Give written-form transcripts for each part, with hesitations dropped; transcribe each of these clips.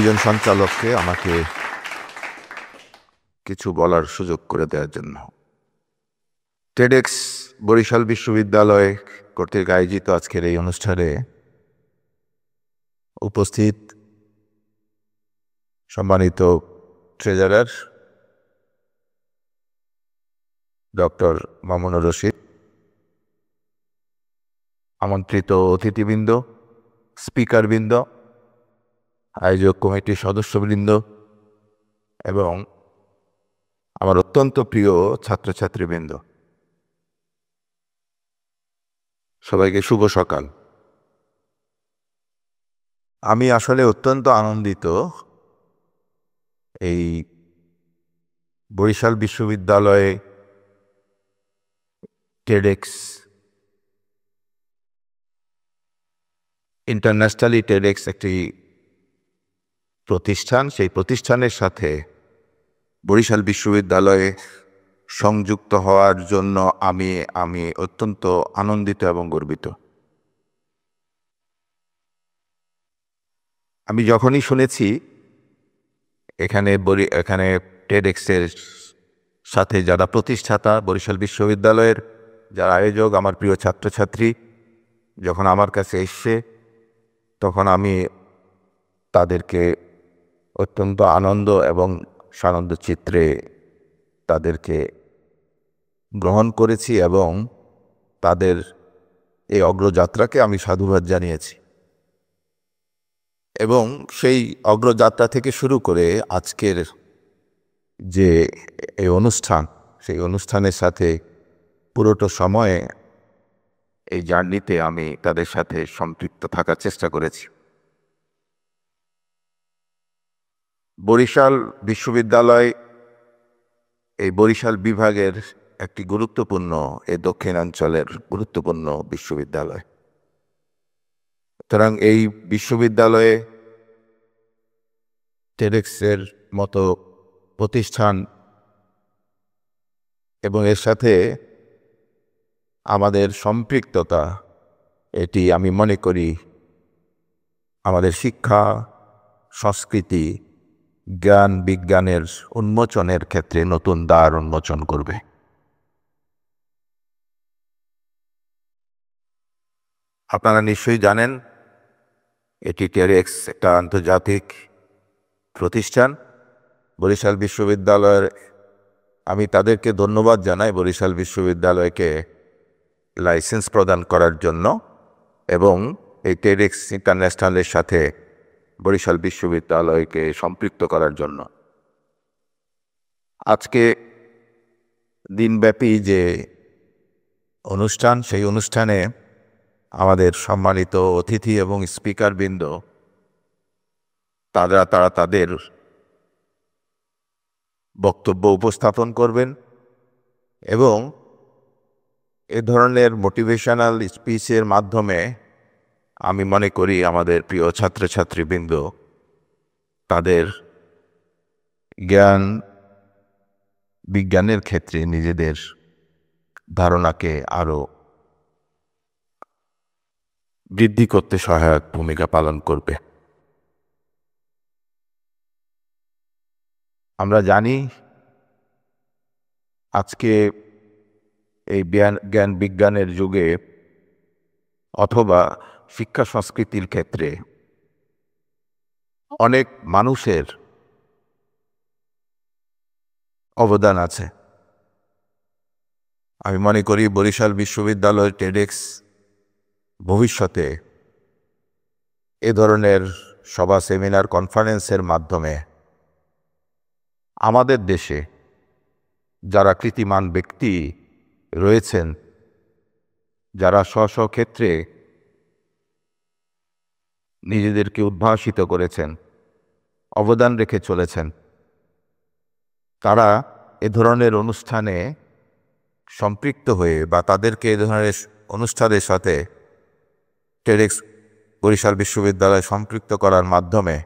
দুইজন সঞ্চালককে আমাকে কিছু বলার সুযোগ করে দেওয়ার জন্য। টেডেক্স বরিশাল বিশ্ববিদ্যালয় কর্তৃক আয়োজিত আজকের এই অনুষ্ঠানে উপস্থিত সম্মানিত ট্রেজারার ডক্টর মামুনুর রশিদ, আমন্ত্রিত অতিথিবৃন্দ, স্পিকারবৃন্দ, আয়োজক কমিটির সদস্যবৃন্দ এবং আমার অত্যন্ত প্রিয় ছাত্রছাত্রীবৃন্দ, সবাইকে শুভ সকাল। আমি আসলে অত্যন্ত আনন্দিত এই বরিশাল বিশ্ববিদ্যালয়ে টেডেক্স ইন্টারন্যাশনালি টেডেক্স একটি প্রতিষ্ঠান, সেই প্রতিষ্ঠানের সাথে বরিশাল বিশ্ববিদ্যালয়ে সংযুক্ত হওয়ার জন্য আমি অত্যন্ত আনন্দিত এবং গর্বিত। আমি যখনই শুনেছি এখানে টেডেক্সের সাথে যারা প্রতিষ্ঠাতা, বরিশাল বিশ্ববিদ্যালয়ের যারা আয়োজক, আমার প্রিয় ছাত্রছাত্রী যখন আমার কাছে এসছে, তখন আমি তাদেরকে অত্যন্ত আনন্দ এবং সানন্দ চিত্রে তাদেরকে গ্রহণ করেছি এবং তাদের এই অগ্রযাত্রাকে আমি সাধুবাদ জানিয়েছি। এবং সেই অগ্রযাত্রা থেকে শুরু করে আজকের যে এই অনুষ্ঠান, সেই অনুষ্ঠানের সাথে পুরোটা সময়ে এই জার্নিতে আমি তাদের সাথে সম্পৃক্ত থাকার চেষ্টা করেছি। বরিশাল বিশ্ববিদ্যালয় এই বরিশাল বিভাগের একটি গুরুত্বপূর্ণ, এই দক্ষিণাঞ্চলের গুরুত্বপূর্ণ বিশ্ববিদ্যালয়। সুতরাং এই বিশ্ববিদ্যালয়ে টেডেক্সের মতো প্রতিষ্ঠান এবং এর সাথে আমাদের সম্পৃক্ততা, এটি আমি মনে করি আমাদের শিক্ষা, সংস্কৃতি, জ্ঞান বিজ্ঞানের উন্মোচনের ক্ষেত্রে নতুন দ্বার উন্মোচন করবে। আপনারা নিশ্চয়ই জানেন এটি টেডেক্স একটা আন্তর্জাতিক প্রতিষ্ঠান। বরিশাল বিশ্ববিদ্যালয়ের আমি তাদেরকে ধন্যবাদ জানাই বরিশাল বিশ্ববিদ্যালয়কে লাইসেন্স প্রদান করার জন্য এবং এই টেডেক্স ইন্টারন্যাশনালের সাথে বরিশাল বিশ্ববিদ্যালয়কে সম্পৃক্ত করার জন্য। আজকে দিনব্যাপী যে অনুষ্ঠান, সেই অনুষ্ঠানে আমাদের সম্মানিত অতিথি এবং স্পিকারবৃন্দ তারা তাদের বক্তব্য উপস্থাপন করবেন এবং এ ধরনের মোটিভেশনাল স্পিচের মাধ্যমে আমি মনে করি আমাদের প্রিয় ছাত্রছাত্রীবৃন্দ তাদের জ্ঞান বিজ্ঞানের ক্ষেত্রে নিজেদের ধারণাকে আরও বৃদ্ধি করতে সহায়ক ভূমিকা পালন করবে। আমরা জানি আজকে এই জ্ঞান বিজ্ঞানের যুগে অথবা শিক্ষা সংস্কৃতির ক্ষেত্রে অনেক মানুষের অবদান আছে। আমি মনে করি বরিশাল বিশ্ববিদ্যালয় টেডেক্স ভবিষ্যতে এ ধরনের সভা, সেমিনার, কনফারেন্সের মাধ্যমে আমাদের দেশে যারা কৃতিমান ব্যক্তি রয়েছেন, যারা স্ব ক্ষেত্রে নিজেদেরকে উদ্ভাসিত করেছেন, অবদান রেখে চলেছেন, তারা এ ধরনের অনুষ্ঠানে সম্পৃক্ত হয়ে বা তাদেরকে এ ধরনের অনুষ্ঠানের সাথে টেডেক্স বরিশাল বিশ্ববিদ্যালয় সম্পৃক্ত করার মাধ্যমে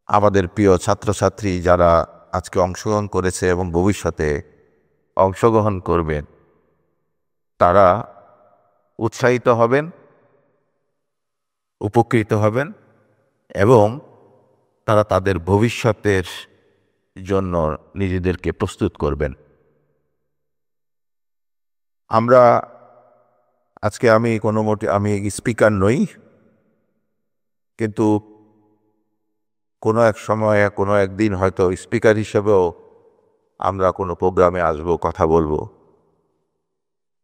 আমাদের প্রিয় ছাত্রছাত্রী যারা আজকে অংশগ্রহণ করেছে এবং ভবিষ্যতে অংশগ্রহণ করবেন, তারা উৎসাহিত হবেন, উপকৃত হবেন এবং তারা তাদের ভবিষ্যতের জন্য নিজেদেরকে প্রস্তুত করবেন। আমরা আজকে আমি স্পিকার নই, কিন্তু কোনো এক সময়ে কোনো একদিন হয়তো স্পিকার হিসেবেও আমরা কোনো প্রোগ্রামে আসবো, কথা বলবো।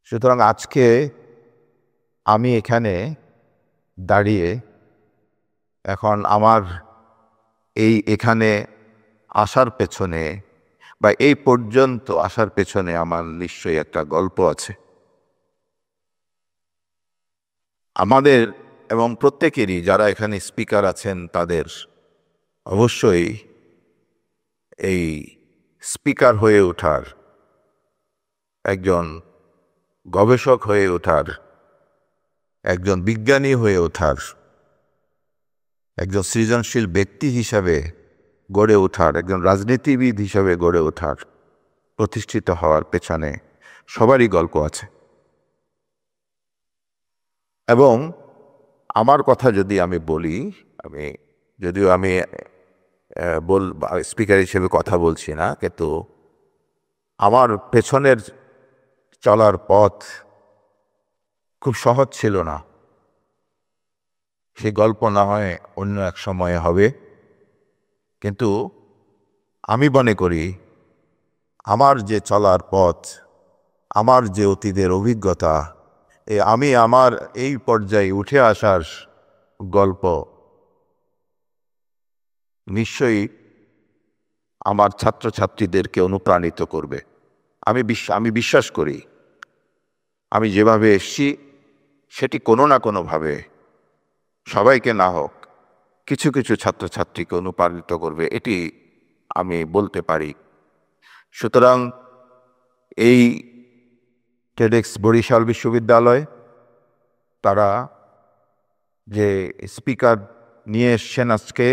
সুতরাং আজকে আমি এখানে দাঁড়িয়ে এখন আমার এখানে আসার পেছনে বা এই পর্যন্ত আসার পেছনে আমার নিশ্চয়ই একটা গল্প আছে। আমাদের এবং প্রত্যেকেরই যারা এখানে স্পিকার আছেন তাদের অবশ্যই এই স্পিকার হয়ে ওঠার, একজন গবেষক হয়ে ওঠার, একজন বিজ্ঞানী হয়ে ওঠার, একজন সৃজনশীল ব্যক্তি হিসাবে গড়ে ওঠার, একজন রাজনীতিবিদ হিসাবে গড়ে ওঠার, প্রতিষ্ঠিত হওয়ার পেছনে সবারই গল্প আছে। এবং আমার কথা যদি আমি বলি, যদিও আমি স্পিকার হিসেবে কথা বলছি না, কিন্তু আমার পেছনের চলার পথ খুব সহজ ছিল না। সেই গল্প না হয় অন্য এক সময়ে হবে, কিন্তু আমি মনে করি আমার যে চলার পথ, আমার যে অতীতের অভিজ্ঞতা, আমি আমার এই পর্যায়ে উঠে আসার গল্প নিশ্চয়ই আমার ছাত্রছাত্রীদেরকে অনুপ্রাণিত করবে। আমি বিশ্বাস করি আমি যেভাবে এসছি সেটি কোনো না কোনোভাবে, সবাইকে না হোক কিছু কিছু ছাত্রছাত্রীকে অনুপ্রাণিত করবে, এটি আমি বলতে পারি। সুতরাং এই টেডেক্স বরিশাল বিশ্ববিদ্যালয় তারা যে স্পিকার নিয়ে এসছেন আজকে,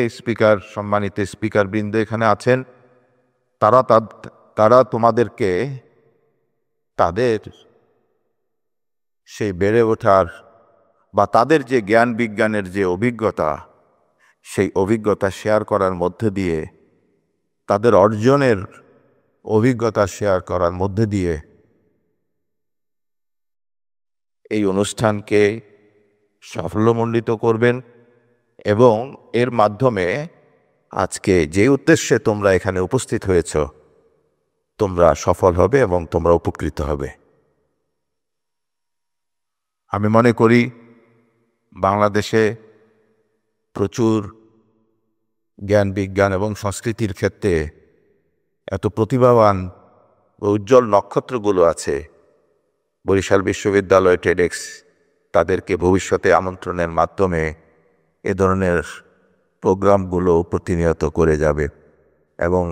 সম্মানিত স্পিকারবৃন্দ এখানে আছেন, তারা তোমাদেরকে তাদের সেই বেড়ে ওঠার বা তাদের যে জ্ঞান বিজ্ঞানের যে অভিজ্ঞতা, সেই অভিজ্ঞতা শেয়ার করার মধ্যে দিয়ে, তাদের অর্জনের অভিজ্ঞতা শেয়ার করার মধ্যে দিয়ে এই অনুষ্ঠানকে সাফল্যমণ্ডিত করবেন এবং এর মাধ্যমে আজকে যে উদ্দেশ্যে তোমরা এখানে উপস্থিত হয়েছ তোমরা সফল হবে এবং তোমরা উপকৃত হবে। আমি মনে করি বাংলাদেশে প্রচুর জ্ঞান বিজ্ঞান এবং সংস্কৃতির ক্ষেত্রে এত প্রতিভাবান ও উজ্জ্বল নক্ষত্রগুলো আছে। বরিশাল বিশ্ববিদ্যালয় টেডেক্স তাদেরকে ভবিষ্যতে আমন্ত্রণের মাধ্যমে এ ধরনের প্রোগ্রামগুলো প্রতিনিয়ত করে যাবে এবং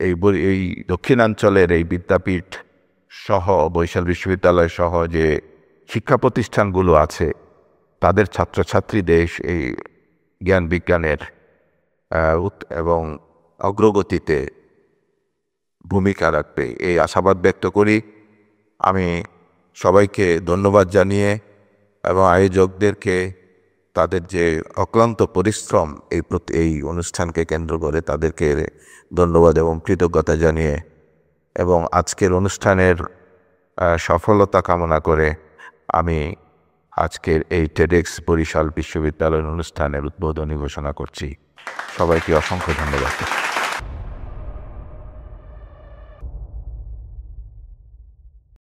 এই দক্ষিণাঞ্চলের এই বিদ্যাপীঠ সহ বরিশাল বিশ্ববিদ্যালয় সহ যে শিক্ষা প্রতিষ্ঠানগুলো আছে তাদের ছাত্রছাত্রীদের এই জ্ঞান বিজ্ঞানের এবং অগ্রগতিতে ভূমিকা রাখবে, এই আশাবাদ ব্যক্ত করি। আমি সবাইকে ধন্যবাদ জানিয়ে এবং আয়োজকদেরকে তাদের যে অক্লান্ত পরিশ্রম এই অনুষ্ঠানকে কেন্দ্র করে তাদেরকে ধন্যবাদ এবং কৃতজ্ঞতা জানিয়ে এবং আজকের অনুষ্ঠানের সফলতা কামনা করে আমি আজকের এই টেডেক্স বরিশাল বিশ্ববিদ্যালয়ের অনুষ্ঠানের উদ্বোধনী ঘোষণা করছি। সবাইকে অসংখ্য ধন্যবাদ।